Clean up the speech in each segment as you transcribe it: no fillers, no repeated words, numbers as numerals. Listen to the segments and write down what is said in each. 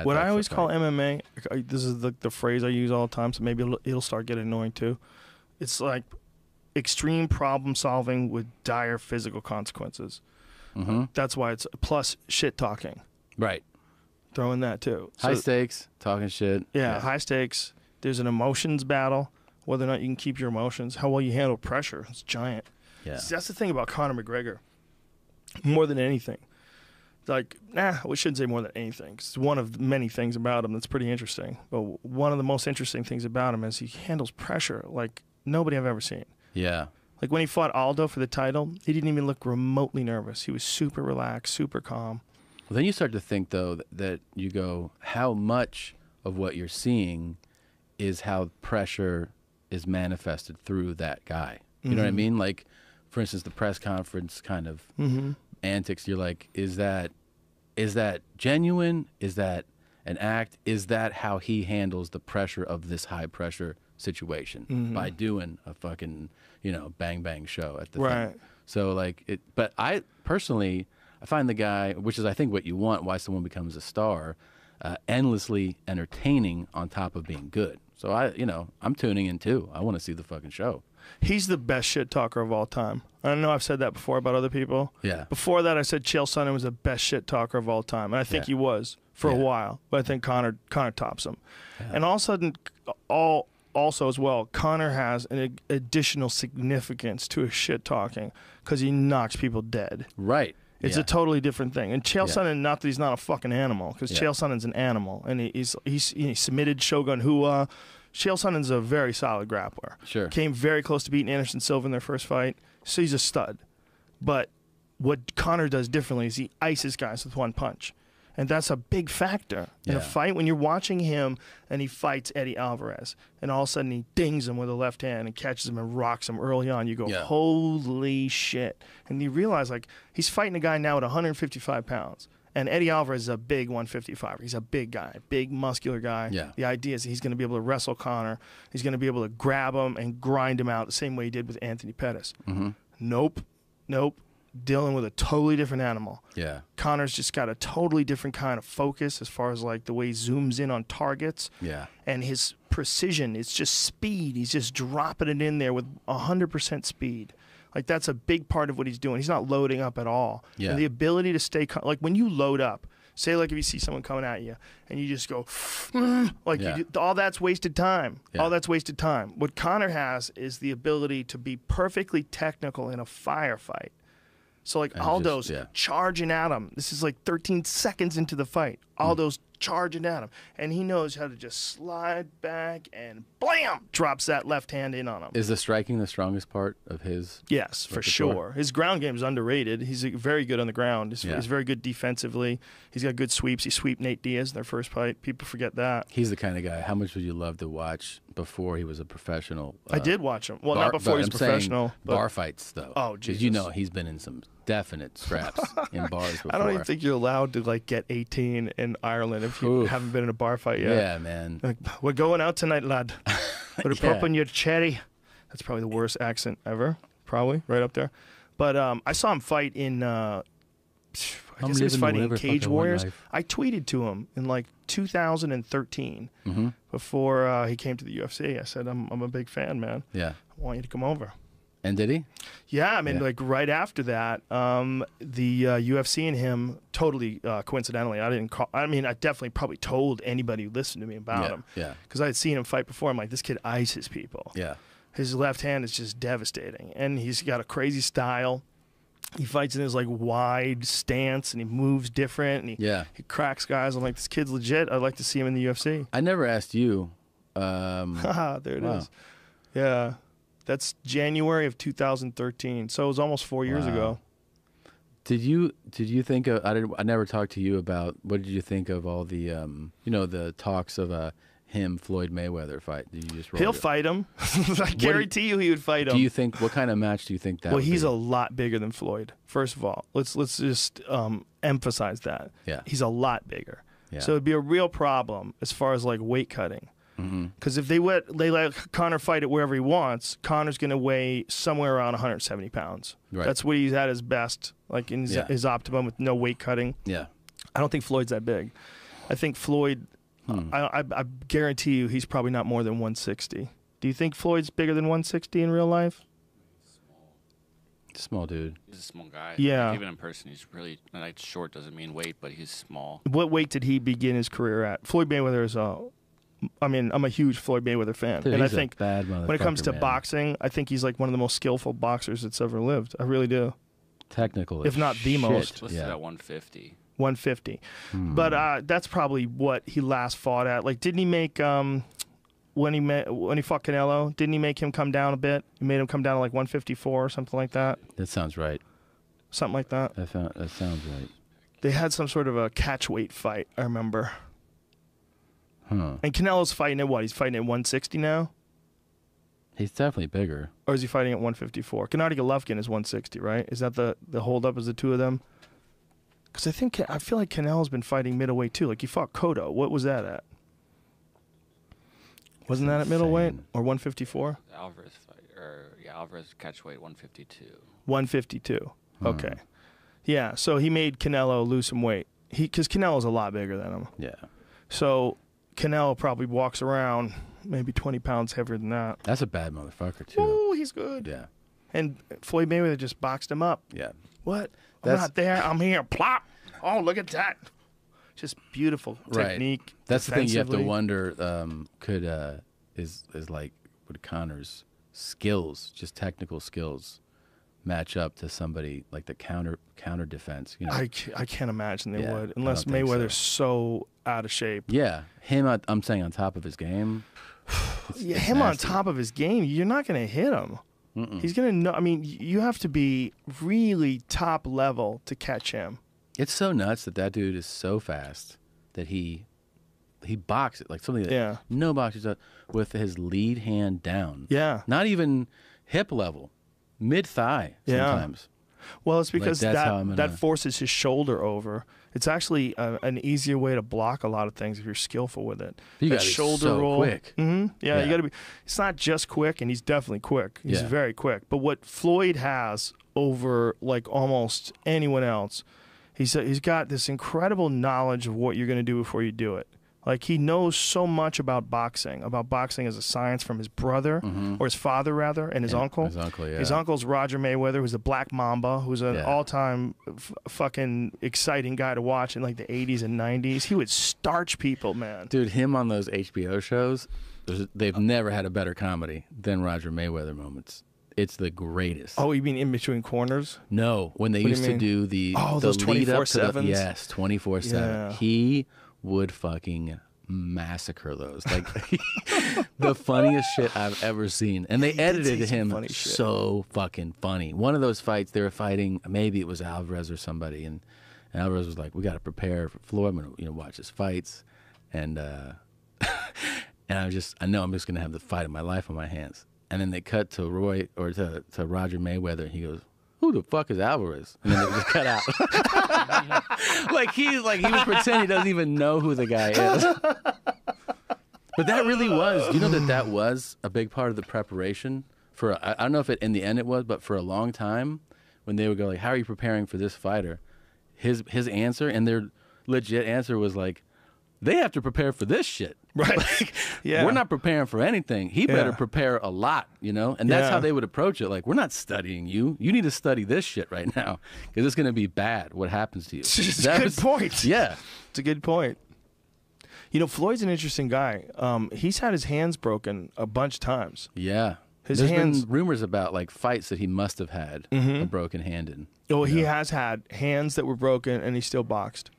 What I always call MMA, this is the phrase I use all the time, so maybe it'll start getting annoying too. It's like extreme problem solving with dire physical consequences. That's why it's plus shit talking. Right. Throw in that too. High stakes, talking shit. Yeah, high stakes. There's an emotions battle, whether or not you can keep your emotions, how well you handle pressure. It's giant. Yeah. See, that's the thing about Conor McGregor. More than anything. Like, we shouldn't say more than anything. It's one of many things about him that's pretty interesting. But one of the most interesting things about him is he handles pressure like nobody I've ever seen. Yeah. Like when he fought Aldo for the title, he didn't even look remotely nervous. He was super relaxed, super calm. Well, then you start to think, though, that you go, how much of what you're seeing is how pressure is manifested through that guy? You know what I mean? Like, for instance, the press conference kind of antics. You're like, is that genuine? Is that an act? Is that how he handles the pressure of this high pressure situation by doing a fucking, bang bang show at the thing? So like but I personally, I find the guy, which is I think what you want, why someone becomes a star, endlessly entertaining on top of being good. So I'm tuning in too. I want to see the fucking show. He's the best shit talker of all time. I know I've said that before about other people. Yeah. Before that, I said Chael Sonnen was the best shit talker of all time, and I think he was for a while. But I think Conor tops him. Yeah. And all of a sudden, also as well, Conor has an additional significance to his shit talking because he knocks people dead. Right. It's a totally different thing. And Chael Sonnen, not that he's not a fucking animal, because Chael Sonnen's an animal, and he submitted Shogun Rua. Chael Sonnen's a very solid grappler. Sure. Came very close to beating Anderson Silva in their first fight. So he's a stud. But what Conor does differently is he ices guys with one punch. And that's a big factor in a fight. When you're watching him and he fights Eddie Alvarez, and all of a sudden he dings him with a left hand and catches him and rocks him early on, you go, holy shit. And you realize, like, he's fighting a guy now at 155 pounds. And Eddie Alvarez is a big 155. He's a big guy, big muscular guy. Yeah. The idea is he's going to be able to wrestle Conor. He's going to be able to grab him and grind him out the same way he did with Anthony Pettis. Nope. Dealing with a totally different animal. Yeah. Conor's just got a totally different kind of focus as far as like the way he zooms in on targets. Yeah. And his precision, it's just speed. He's just dropping it in there with 100% speed. Like, that's a big part of what he's doing. He's not loading up at all. Yeah. And the ability to stay, like, when you load up, say, like, if you see someone coming at you and you just go, like, all that's wasted time. Yeah. All that's wasted time. What Conor has is the ability to be perfectly technical in a firefight. So, like, Aldo's charging at him. This is like 13 seconds into the fight. Aldo's charging at him. And he knows how to just slide back and blam, drops that left hand in on him. Is the striking the strongest part of his? Yes, for sure. His ground game is underrated. He's very good on the ground. He's very good defensively. He's got good sweeps. He sweeped Nate Diaz in their first fight. People forget that. He's the kind of guy. How much would you love to watch before he was a professional? I did watch him. Well, not before he was professional. Bar fights, though. Oh, Jesus. Because he's been in some definite scraps in bars before. I don't even think you're allowed to, like, get 18 in Ireland if you haven't been in a bar fight yet. Yeah, man. Like, we're going out tonight, lad. Put a pop on your cherry. That's probably the worst accent ever. Probably right up there. But I saw him fight in. I guess he was fighting in Cage Warriors. I tweeted to him in like 2013 before he came to the UFC. I said, "I'm a big fan, man. Yeah, I want you to come over." And did he? Yeah, I mean, like right after that, the UFC and him totally coincidentally. I definitely probably told anybody who listened to me about him. Yeah. Because I had seen him fight before. I'm like, this kid ices people. Yeah. His left hand is just devastating, and he's got a crazy style. He fights in his like wide stance, and he moves different, and he cracks guys. I'm like, this kid's legit. I'd like to see him in the UFC. I never asked you. There it is. Yeah. That's January of 2013, so it was almost 4 years ago. Did you think of? I never talked to you about. What did you think of all the the talks of him Floyd Mayweather fight? Did you just He'll fight him. I guarantee you he would fight him. Do you think what kind of match do you think that? Well, he's a lot bigger than Floyd. First of all, let's just emphasize that. Yeah, he's a lot bigger. Yeah. So it'd be a real problem as far as like weight cutting. Because if they let Conor fight it wherever he wants, Conor's going to weigh somewhere around 170 pounds. Right. That's what he's at his best, like in his optimum with no weight cutting. Yeah, I don't think Floyd's that big. I think Floyd, I guarantee you he's probably not more than 160. Do you think Floyd's bigger than 160 in real life? Small dude. He's a small guy. Yeah. Like, even in person, he's really, like, short doesn't mean weight, but he's small. What weight did he begin his career at? Floyd Mayweather is I'm a huge Floyd Mayweather fan. Dude, and I he's a think bad when it comes to man. boxing, I think he's like one of the most skillful boxers that's ever lived. I really do. Technical, if not the most. Listed at 150. 150. But that's probably what he last fought at. Like, didn't he make when he fought Canelo? Didn't he make him come down a bit? He made him come down to like 154 or something like that. That sounds right. Something like that. That sounds right. They had some sort of a catch weight fight. I remember. Huh. And Canelo's fighting at what? He's fighting at 160 now? He's definitely bigger. Or is he fighting at 154? Gennady Golovkin is 160, right? Is that the holdup? Is the two of them? Because I feel like Canelo's been fighting middleweight too. Like he fought Cotto. What was that at? Wasn't that at middleweight or 154? Alvarez fight, Alvarez catchweight 152. 152. Okay. Yeah. So he made Canelo lose some weight. Because Canelo's a lot bigger than him. Yeah. So Canelo probably walks around maybe 20 pounds heavier than that. That's a bad motherfucker too. Ooh, he's good. Yeah. And Floyd Mayweather just boxed him up. Yeah. What? I'm not there. I'm here. Plop. Oh, look at that. Just beautiful technique. That's the thing you have to wonder. Is like would Conor's skills, just technical skills, match up to somebody like the counter defense? You know, I can't imagine they would, unless Mayweather's so out of shape. Yeah, him. I'm saying on top of his game. It's him nasty. on top of his game, you're not going to hit him. He's going to know. I mean, you have to be really top level to catch him. It's so nuts that dude is so fast that he boxes like something that no boxers does with his lead hand down. Yeah. Not even hip level, mid thigh sometimes. Well, it's because like that forces his shoulder over. It's actually an easier way to block a lot of things if you're skillful with it. You got to be so roll, quick. Yeah, you got to be. It's not just quick, and he's definitely quick. He's very quick. But what Floyd has over like almost anyone else, he's got this incredible knowledge of what you're going to do before you do it. Like he knows so much about boxing as a science from his brother, or his father rather, and his uncle. His uncle, yeah. His uncle's Roger Mayweather, who's a Black Mamba, who's an all-time fucking exciting guy to watch in like the 80s and 90s. He would starch people, man. Dude, him on those HBO shows, they've never had a better comedy than Roger Mayweather moments. It's the greatest. Oh, you mean in between corners? No, when they used to do the those 24/7s. Yes, 24/7. Yeah. He would fucking massacre those. Like the funniest shit I've ever seen. And they edited him so fucking funny. One of those fights they were fighting, maybe it was Alvarez or somebody, and Alvarez was like, "We got to prepare for Floyd. I'm gonna watch his fights," and and I know I'm just gonna have the fight of my life on my hands. And then they cut to to Roger Mayweather, and he goes, "Who the fuck is Alvarez?" And then they just cut out. like he would pretend he doesn't even know who the guy is. But that really was. You know that was a big part of the preparation for. I don't know if in the end it was, but for a long time, when they would go like, "How are you preparing for this fighter?" His answer and their legit answer was like, "They have to prepare for this shit." Right. Like, we're not preparing for anything. He better prepare a lot, you know? And that's how they would approach it. Like, we're not studying you. You need to study this shit right now because it's going to be bad what happens to you. It's a good point. Yeah. It's a good point. You know, Floyd's an interesting guy. He's had his hands broken a bunch of times. Yeah. There's been rumors about, like, fights that he must have had a broken hand in. Oh, he has had hands that were broken, and he still boxed.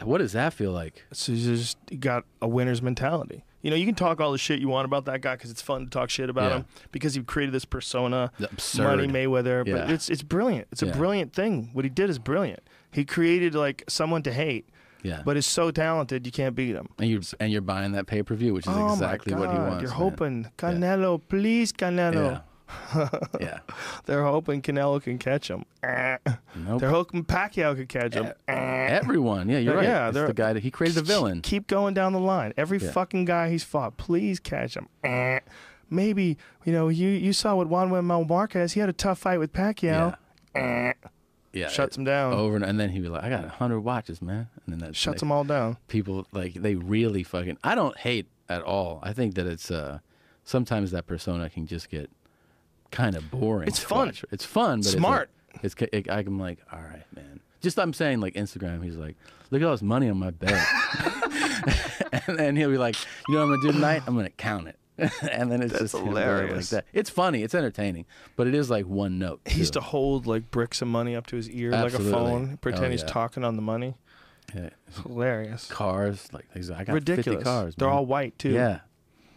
What does that feel like? So he's just got a winner's mentality. You know, you can talk all the shit you want about that guy because it's fun to talk shit about him because he created this persona, Money Mayweather. But it's brilliant. It's a brilliant thing. What he did is brilliant. He created like someone to hate. Yeah. But is so talented you can't beat him. And you're buying that pay-per-view, which is exactly what he wants. You're hoping Canelo, please Canelo. Yeah. Yeah. They're hoping Canelo can catch him. Nope. They're hoping Pacquiao can catch him. Everyone. Yeah, you're right. Yeah, it's the guy that he created a villain. Keep going down the line. Every fucking guy he's fought, please catch him. Maybe, you know, you saw with Juan Manuel Marquez, he had a tough fight with Pacquiao. Yeah, shuts them down over, and then he'd be like, "I got 100 watches, man," and then that shuts them all down. People like they really fucking. I don't hate at all. I think that it's sometimes that persona can just get kind of boring. It's fun. Watch. It's fun, but smart. I'm like, all right, man. Just I'm saying, like Instagram. He's like, look at all this money on my bed, and then he'll be like, you know what I'm gonna do tonight? I'm gonna count it. And then it's That's just hilarious. like that. It's funny, it's entertaining, but it is like one note. He used to hold like bricks of money up to his ear Absolutely. like a phone, pretend he's yeah. talking on the money. Yeah. It's hilarious. Cars, like I got Ridiculous. 50 cars. They're man. all white too. Yeah.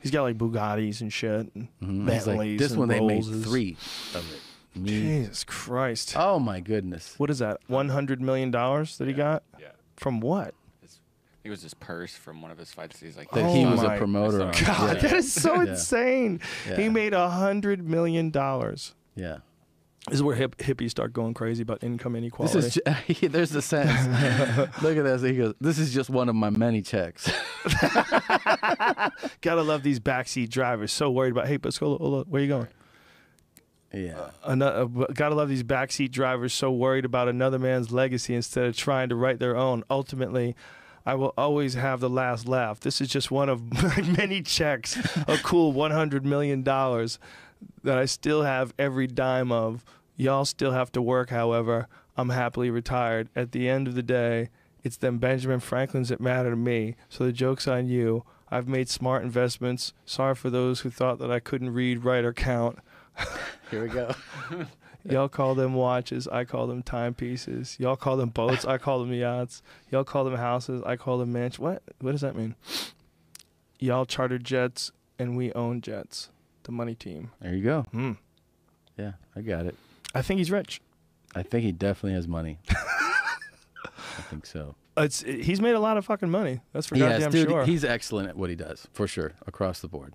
He's got like Bugattis and shit, and He's like, Bentleys this and one they made Rollses. 3 of it. Me. Jesus Christ! Oh my goodness. What is that? $100 million that he got Yeah. from what? It was his purse from one of his fights. He's like, That he was a my promoter on. God, Yeah. that is so Yeah. insane. Yeah. He made $100 million. Yeah. This is where hippies start going crazy about income inequality. This is there's the sentence. Look at this. He goes, "This is just one of my many checks." Gotta love these backseat drivers. So worried about, hey, let's go. Hold on, where you going? Yeah. Gotta love these backseat drivers. So worried about another man's legacy instead of trying to write their own. Ultimately, I will always have the last laugh. This is just one of my many checks, a cool $100 million that I still have every dime of. Y'all still have to work, however. I'm happily retired. At the end of the day, it's them Benjamin Franklins that matter to me. So the joke's on you. I've made smart investments. Sorry for those who thought that I couldn't read, write, or count. Here we go. Y'all call them watches, I call them timepieces. Y'all call them boats, I call them yachts. Y'all call them houses, I call them mansions. What does that mean? Y'all charter jets, and we own jets. The money team. There you go. Hmm. Yeah, I got it. I think he's rich. I think he definitely has money. I think so. He's made a lot of fucking money. That's for He has, goddamn dude, sure. He's excellent at what he does, for sure, across the board.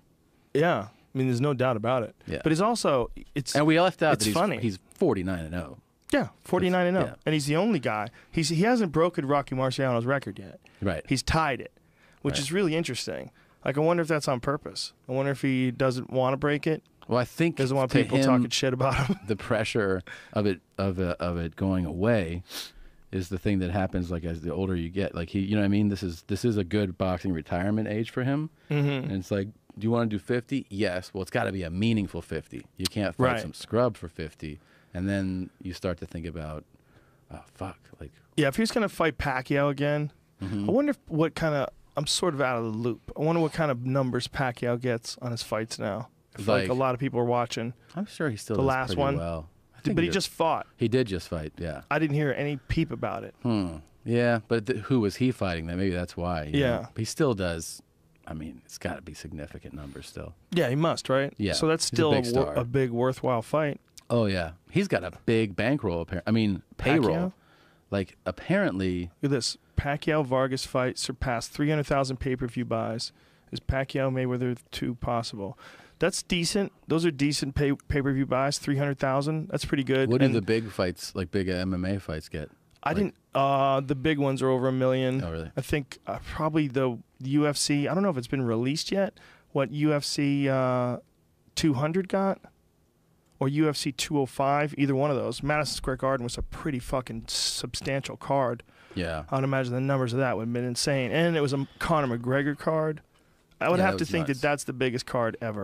Yeah. I mean, there's no doubt about it. Yeah. But he's also, And we left out it's that funny. he's 49-0. Yeah, 49-0. Yeah. And he's the only guy. He hasn't broken Rocky Marciano's record yet. Right. He's tied it, which Right. is really interesting. Like, I wonder if that's on purpose. I wonder if he doesn't want to break it. Well, I think Doesn't want to people him, talking shit about him. the pressure of it going away is the thing that happens. Like as the older you get, like you know what I mean. This is a good boxing retirement age for him, and it's like, do you want to do 50? Yes. Well, it's got to be a meaningful 50. You can't fight Right. some scrub for 50, and then you start to think about, oh fuck, like Yeah, if he was going to fight Pacquiao again, I wonder what kind of, I'm sort of out of the loop. I wonder what kind of numbers Pacquiao gets on his fights now. If like a lot of people are watching. I'm sure he still The does last pretty one? well. But he just fought. He did just fight, yeah. I didn't hear any peep about it. Yeah, but who was he fighting then? Maybe that's why. you Yeah. know? He still does. I mean, it's got to be significant numbers still. Yeah, he must, right? Yeah, So that's he's a still big star. a big, worthwhile fight. Oh, yeah. He's got a big bankroll, I mean, payroll. Pacquiao? Like, apparently, Look at this. Pacquiao-Vargas fight surpassed 300,000 pay-per-view buys. Is Pacquiao-Mayweather 2 possible? That's decent. Those are decent pay-per-view buys. 300,000. That's pretty good. what do And the big fights, like big MMA fights get? I didn't. The big ones are over $1 million. Oh, really? I think probably the UFC. I don't know if it's been released yet. What UFC 200 got, or UFC 205. Either one of those. Madison Square Garden was a pretty fucking substantial card. Yeah. I would imagine the numbers of that would have been insane. And it was a Conor McGregor card. I would Yeah, have that to was think nuts. that that's the biggest card ever.